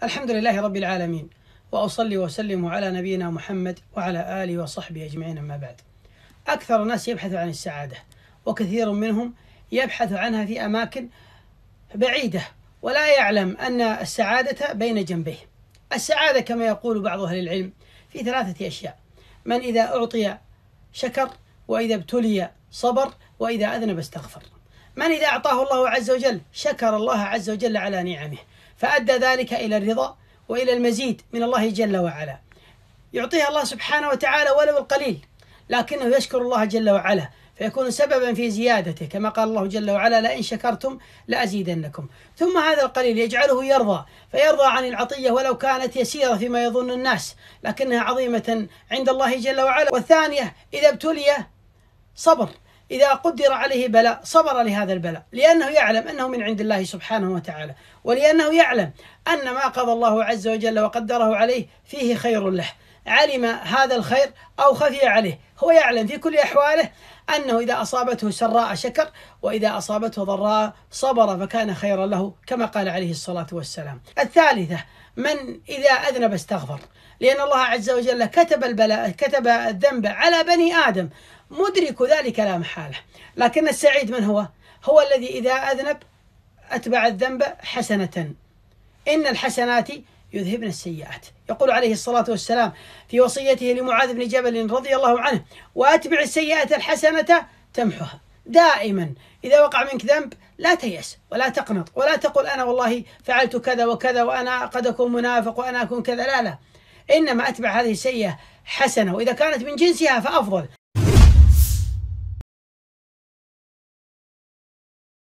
الحمد لله رب العالمين، وأصلي وأسلم على نبينا محمد وعلى آله وصحبه أجمعين، أما بعد. أكثر الناس يبحث عن السعادة، وكثير منهم يبحث عنها في أماكن بعيدة، ولا يعلم أن السعادة بين جنبيه. السعادة كما يقول بعض أهل العلم في 3 أشياء: من إذا أعطي شكر، وإذا ابتلي صبر، وإذا أذنب استغفر. من إذا أعطاه الله عز وجل شكر الله عز وجل على نعمه، فأدى ذلك إلى الرضا وإلى المزيد من الله جل وعلا. يعطيها الله سبحانه وتعالى ولو القليل، لكنه يشكر الله جل وعلا فيكون سببا في زيادته، كما قال الله جل وعلا: لئن شكرتم لأزيدنكم. ثم هذا القليل يجعله يرضى، فيرضى عن العطية ولو كانت يسيرة فيما يظن الناس، لكنها عظيمة عند الله جل وعلا. والثانية: إذا ابتلي صبر، إذا قدر عليه بلاء صبر لهذا البلاء، لأنه يعلم أنه من عند الله سبحانه وتعالى، ولأنه يعلم أن ما قضى الله عز وجل وقدره عليه فيه خير له. علم هذا الخير أو خفي عليه، هو يعلم في كل أحواله أنه إذا أصابته سراء شكر، وإذا أصابته ضراء صبر فكان خيرا له، كما قال عليه الصلاة والسلام. الثالثة: من إذا أذنب استغفر، لأن الله عز وجل كتب الذنب على بني آدم، مدرك ذلك لا محالة. لكن السعيد من هو؟ هو الذي إذا أذنب أتبع الذنب حسنة، إن الحسنات يذهبن السيئات. يقول عليه الصلاة والسلام في وصيته لمعاذ بن جبل رضي الله عنه: وأتبع السيئة الحسنة تمحها. دائما إذا وقع منك ذنب لا تيأس ولا تقنط، ولا تقول أنا والله فعلت كذا وكذا وأنا قد أكون منافق وأنا أكون كذا، لا، إنما أتبع هذه السيئة حسنة، وإذا كانت من جنسها فأفضل.